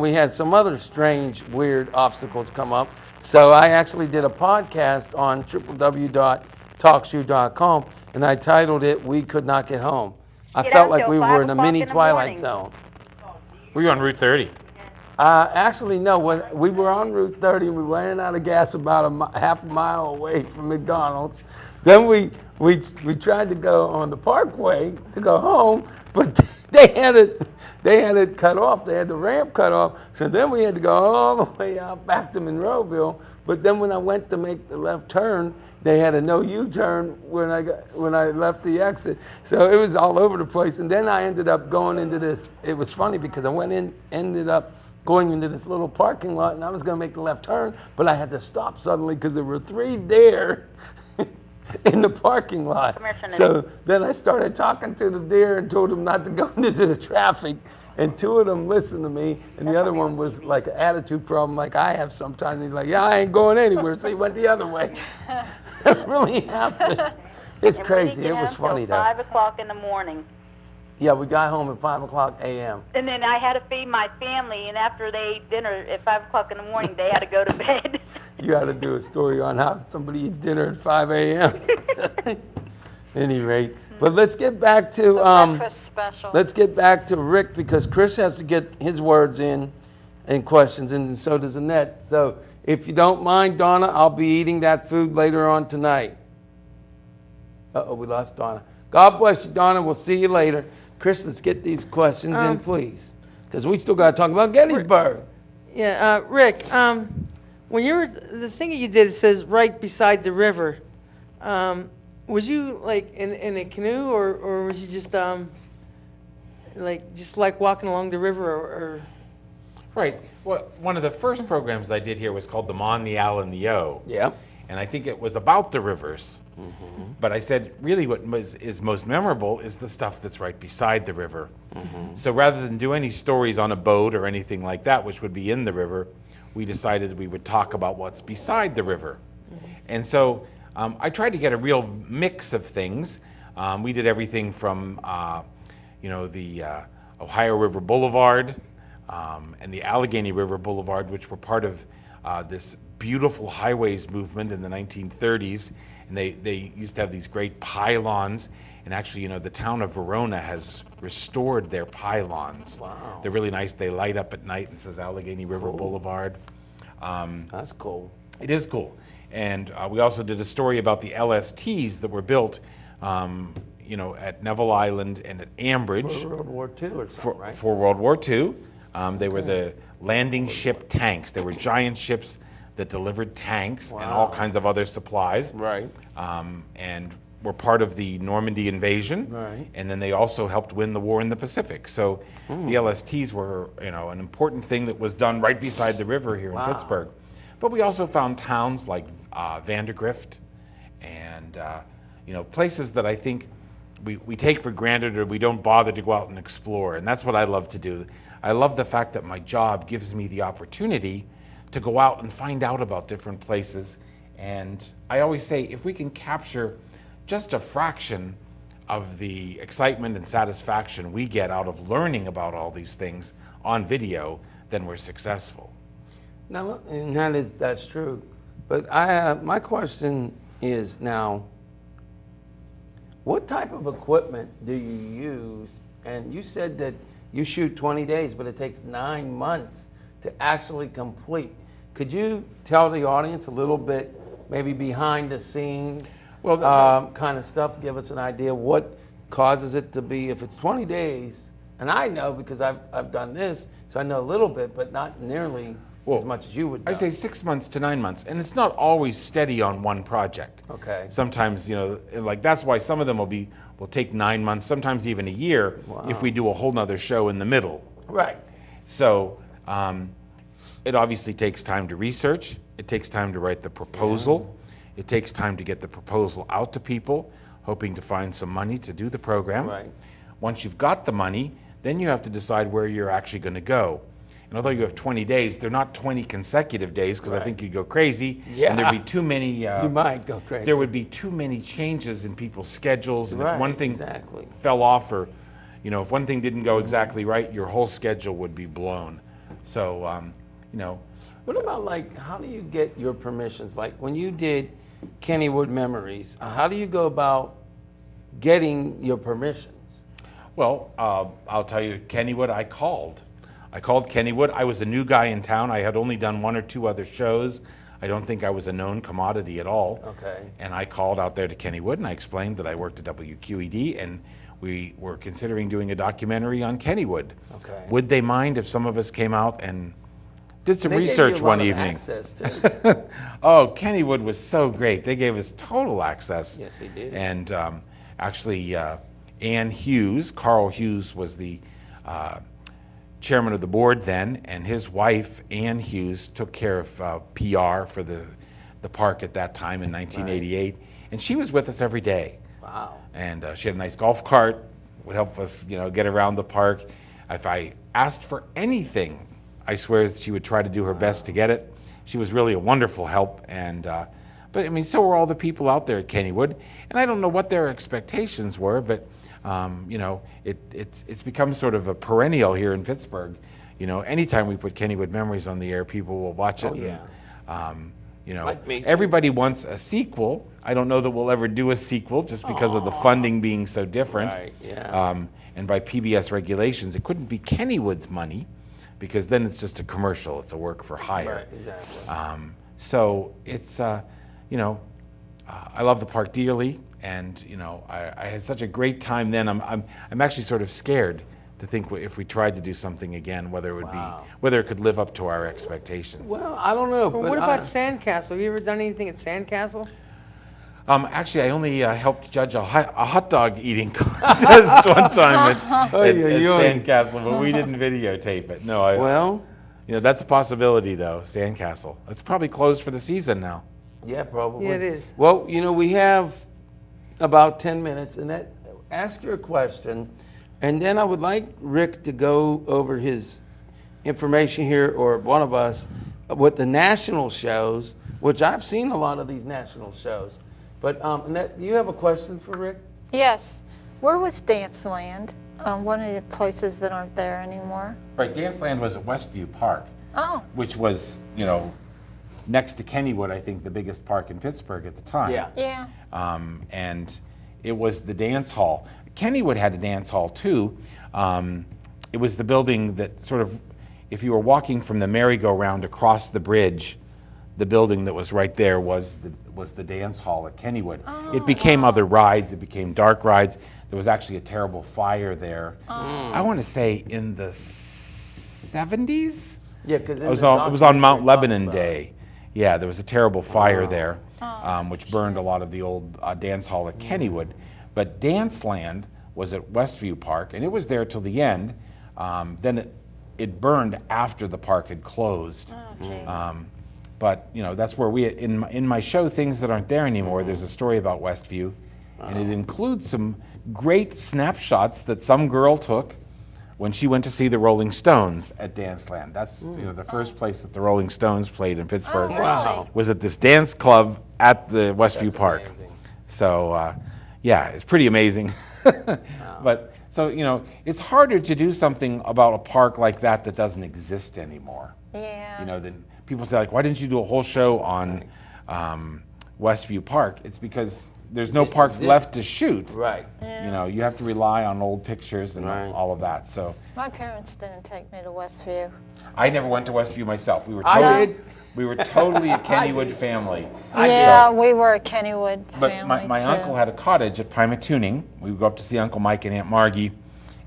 we had some other strange, weird obstacles come up. So I actually did a podcast on www.talkshoe.com, and I titled it, "We Could Not Get Home." I felt like we were in a mini Twilight Zone. Were you on Route 30? Actually, no. When we were on Route 30, we ran out of gas about half a mile away from McDonald's. Then we tried to go on the Parkway to go home, but they had it cut off. They had the ramp cut off. So then we had to go all the way out back to Monroeville. But then when I went to make the left turn, they had a no U-turn when I left the exit. So it was all over the place. And then I ended up going into this. It was funny because I ended up going into this little parking lot, and I was going to make the left turn, but I had to stop suddenly because there were 3 deer in the parking lot. So then I started talking to the deer and told them not to go into the traffic, and 2 of them listened to me, and the other one was like an attitude problem like I have sometimes. He's like, yeah, I ain't going anywhere, so he went the other way. It really happened. It's crazy. It was funny though. 5 o'clock in the morning. Yeah, we got home at 5 o'clock a.m. And then I had to feed my family, and after they ate dinner at 5 o'clock in the morning, they had to go to bed. You got to do a story on how somebody eats dinner at 5 a.m. Any rate, but let's get back to breakfast special. Let's get back to Rick, because Chris has to get his words in and questions, and so does Annette. So if you don't mind, Donna, I'll be eating that food later on tonight. Uh-oh, we lost Donna. God bless you, Donna. We'll see you later. Chris, let's get these questions in, please, because we still got to talk about Gettysburg. Yeah, Rick, when you were, the thing that you did, it says right beside the river. Was you like in a canoe, or was you just like walking along the river, or? Right. Well, one of the first programs I did here was called the Mon, the Al, and the O. Yeah. And I think it was about the rivers. Mm-hmm. But I said, really what is most memorable is the stuff that's right beside the river. Mm-hmm. So rather than do any stories on a boat or anything like that, which would be in the river, we decided we would talk about what's beside the river. Mm-hmm. And so I tried to get a real mix of things. We did everything from, the Ohio River Boulevard and the Allegheny River Boulevard, which were part of this beautiful highways movement in the 1930s. And they used to have these great pylons. And actually, the town of Verona has restored their pylons. Wow. They're really nice. They light up at night and says Allegheny River Boulevard. That's cool. It is cool. And we also did a story about the LSTs that were built, at Neville Island and at Ambridge. For World War II or something, right? For World War II. They were the landing ship tanks. They were giant ships that delivered tanks and all kinds of other supplies. Right. And were part of the Normandy invasion. Right. And then they also helped win the war in the Pacific. So the LSTs were, an important thing that was done right beside the river here in Pittsburgh. But we also found towns like Vandergrift and, places that I think we take for granted or we don't bother to go out and explore. And that's what I love to do. I love the fact that my job gives me the opportunity to go out and find out about different places. And I always say, if we can capture just a fraction of the excitement and satisfaction we get out of learning about all these things on video, then we're successful. Now, and that's true. But my question is now, what type of equipment do you use? And you said that you shoot 20 days, but it takes 9 months to actually complete. Could you tell the audience a little bit, maybe behind the scenes, kind of stuff? Give us an idea what causes it to be, if it's 20 days, and I know because I've done this, so I know a little bit, but not nearly as much as you would know. I say 6 months to 9 months, and it's not always steady on one project. Okay. Sometimes, that's why some of them will take 9 months, sometimes even a year, if we do a whole nother show in the middle. Right. So it obviously takes time to research. It takes time to write the proposal. Yeah. It takes time to get the proposal out to people, hoping to find some money to do the program. Right. Once you've got the money, then you have to decide where you're actually going to go. And although you have 20 days, they're not 20 consecutive days, because I think you'd go crazy. Yeah. And there'd be too many. You might go crazy. There would be too many changes in people's schedules, and if one thing fell off, or if one thing didn't go exactly right, your whole schedule would be blown. So, you know, What about like, how do you get your permissions? Like when you did Kennywood Memories, how do you go about getting your permissions? well, I'll tell you, Kennywood, I called Kennywood. I was a new guy in town. I had only done 1 or 2 other shows. I don't think I was a known commodity at all. Okay. And I called out there to Kennywood and I explained that I worked at WQED and we were considering doing a documentary on Kennywood. Okay. Would they mind if some of us came out and did some They gave you research a lot one of evening? access, too. Oh, Kennywood was so great. They gave us total access. Yes, they did. And actually, Ann Hughes, Carl Hughes was the chairman of the board then, and his wife, Ann Hughes, took care of PR for the park at that time in 1988. And she was with us every day. Wow. And she had a nice golf cart, would help us, get around the park. If I asked for anything, I swear she would try to do her best to get it. She was really a wonderful help, and but I mean, so were all the people out there at Kennywood. And I don't know what their expectations were, but it's become sort of a perennial here in Pittsburgh. Anytime we put Kennywood Memories on the air, people will watch it. Oh, yeah. Like me, too. Everybody wants a sequel. I don't know that we'll ever do a sequel just because of the funding being so different. Right, yeah. And by PBS regulations, it couldn't be Kennywood's money because then it's just a commercial. It's a work for hire. Right, exactly. So it's, I love the park dearly, and I had such a great time then. I'm actually sort of scared to think if we tried to do something again, whether it would whether it could live up to our expectations. Well, I don't know. Well, but what about Sandcastle? Have you ever done anything at Sandcastle? Actually, I only helped judge a hot dog eating contest one time at Sandcastle, but we didn't videotape it. No, Well, that's a possibility though. Sandcastle. It's probably closed for the season now. yeah, probably. Yeah, it is. Well, we have about 10 minutes, and ask your question, and then I would like Rick to go over his information here, or one of us, with the national shows, which I've seen a lot of these national shows. But Annette, do you have a question for Rick? Yes. Where was Danceland? One of the places that aren't there anymore. Right, Danceland was at Westview Park, Oh, which was, next to Kennywood, I think the biggest park in Pittsburgh at the time. yeah. And it was the dance hall. Kennywood had a dance hall too. It was the building that sort of, if you were walking from the merry-go-round across the bridge, the building that was right there was the dance hall at Kennywood. It became other rides. It became dark rides. There was actually a terrible fire there. I want to say in the 70s. Yeah, because It was on Mount Lebanon Day. Yeah, there was a terrible fire there, which burned a lot of the old dance hall at Kennywood. But Danceland was at Westview Park, and it was there till the end. Then it burned after the park had closed. Oh, jeez. But that's where in my show, Things That Aren't There Anymore, there's a story about Westview, and it includes some great snapshots that some girl took when she went to see the Rolling Stones at Danceland. That's the first place that the Rolling Stones played in Pittsburgh. Oh, really? Wow. Was at this dance club at the Westview Park. amazing. So yeah, it's pretty amazing. But so it's harder to do something about a park like that doesn't exist anymore. Yeah. Then people say, like, why didn't you do a whole show on Westview Park? It's because there's no park exists. left to shoot. Right. You have to rely on old pictures and Right. all of that. So My parents didn't take me to Westview. I never went to Westview myself. We were I totally, did. we were totally a Kennywood family. Yeah, we were a Kennywood But family my too. uncle had a cottage at Pymatooning. We would go up to see Uncle Mike and Aunt Margie,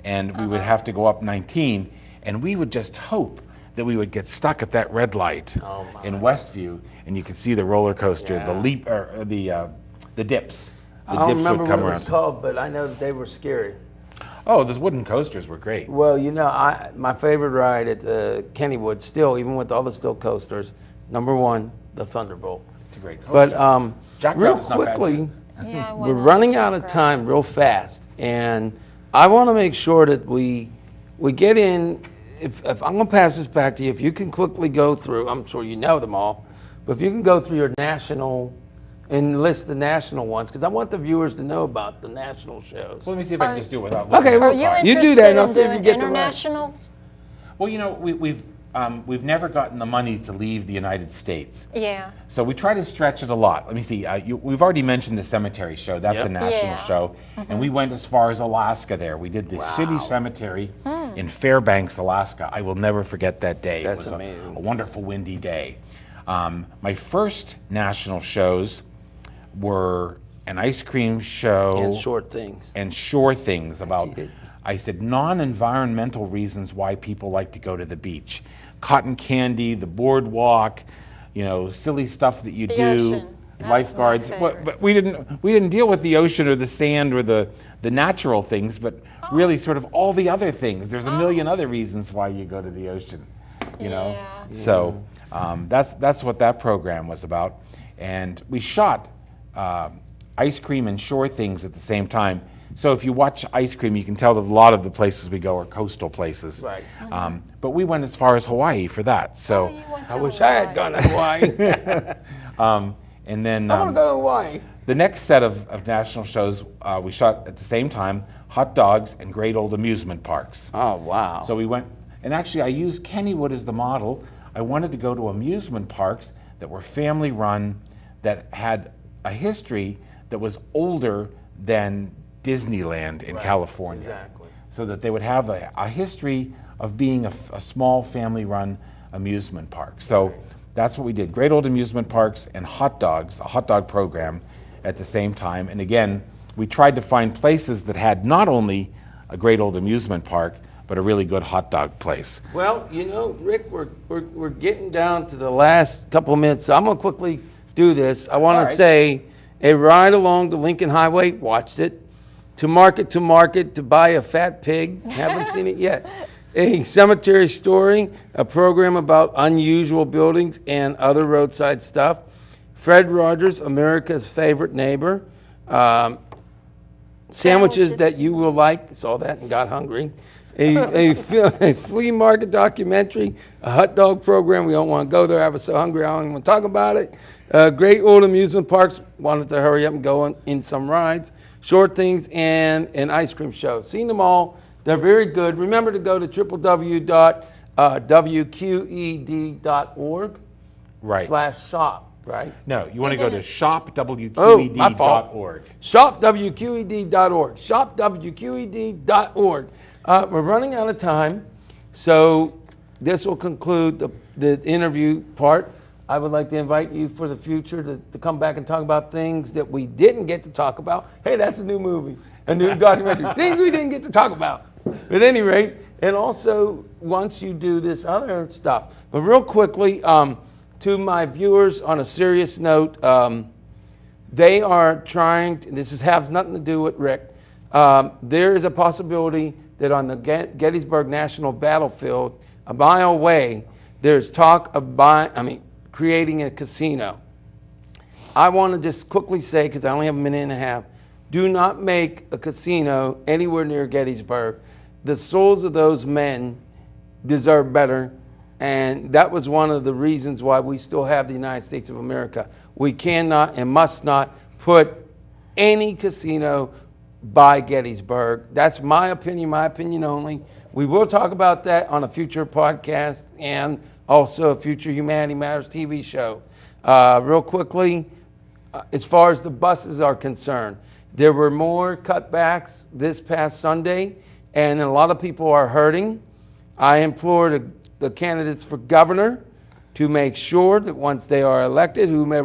and we would have to go up 19, and we would just hope that we would get stuck at that red light in Westview, and you could see the roller coaster, the Yeah. leap, or the dips. The I don't dips remember would what come it around. was called, but I know that they were scary. Oh, those wooden coasters were great. Well, my favorite ride at Kennywood, still, even with all the still coasters, number one, the Thunderbolt. It's a great coaster. But Jackrabbit's real not bad, quickly, too. Yeah, I we're went on running out of Jackrabbit. time real fast, and I want to make sure that we get in. If I'm going to pass this back to you, if you can quickly go through, I'm sure you know them all, but if you can go through your national and list the national ones, because I want the viewers to know about the national shows. Well, let me see if I can just do it without Okay, looking well, Are at the you card. You interested do that, and I'll in see if you doing get the right. international? Well, we've we've never gotten the money to leave the United States. Yeah. So we try to stretch it a lot. Let me see. We've already mentioned the cemetery show. That's Yep. a national Yeah. show. And we went as far as Alaska there. We did the city cemetery in Fairbanks, Alaska. I will never forget that day. That's it was amazing. a wonderful windy day. My first national shows were an ice cream show. And short things. And Shore Things about, cheated. I said, non-environmental reasons why people like to go to the beach. Cotton candy, the boardwalk, silly stuff that you The do, ocean. That's lifeguards. my But favorite. we didn't deal with the ocean or the sand or the natural things, but really sort of all the other things. There's a million other reasons why you go to the ocean, know. Yeah. So that's what that program was about, and we shot Ice Cream and Shore Things at the same time. So if you watch Ice Cream, you can tell that a lot of the places we go are coastal places. Right. But we went as far as Hawaii for that. So, You went I to wish I had Hawaii. gone to Hawaii. and then I want to go to Hawaii. the next set of national shows we shot at the same time: hot dogs and great old amusement parks. Oh, wow. So we went, and actually I used Kennywood as the model. I wanted to go to amusement parks that were family run, that had a history that was older than Disneyland in California. exactly. So that they would have a history of being a small family run amusement park. So that's what we did. Great old amusement parks and hot dogs, a hot dog program at the same time. And again, we tried to find places that had not only a great old amusement park, but a really good hot dog place. Well, Rick, we're getting down to the last couple of minutes. So I'm going to quickly do this. I want All to right. say a ride along the Lincoln Highway, watched it. To market, to buy a fat pig, haven't seen it yet. A cemetery story, a program about unusual buildings and other roadside stuff. Fred Rogers, America's favorite neighbor. Sandwiches that you will like, saw that and got hungry. A flea market documentary, a hot dog program, we don't want to go there, I was so hungry I don't even want to talk about it. Great old amusement parks, wanted to hurry up and go in some rides. Short Things and an ice cream show. Seen them all, they're very good. Remember to go to www.wqed.org Right. /shop, right? No, you want to go to my shopwqed.org. fault. ShopWQED.org. ShopWQED.org. We're running out of time, so this will conclude the interview part. I would like to invite you for the future to come back and talk about things that we didn't get to talk about. Hey, that's a new movie, a new documentary. Things we didn't get to talk about. At any rate, and also once you do this other stuff. But real quickly, to my viewers on a serious note, they are trying, this has nothing to do with Rick, there is a possibility that on the Gettysburg National Battlefield, a mile away, there's talk of creating a casino. I want to just quickly say, because I only have a minute and a half, do not make a casino anywhere near Gettysburg. The souls of those men deserve better, and that was one of the reasons why we still have the United States of America. We cannot and must not put any casino by Gettysburg. That's my opinion only. We will talk about that on a future podcast and also a future Humanity Matters TV show. Real quickly, as far as the buses are concerned, there were more cutbacks this past Sunday, and a lot of people are hurting. I implore the candidates for governor to make sure that once they are elected, whomever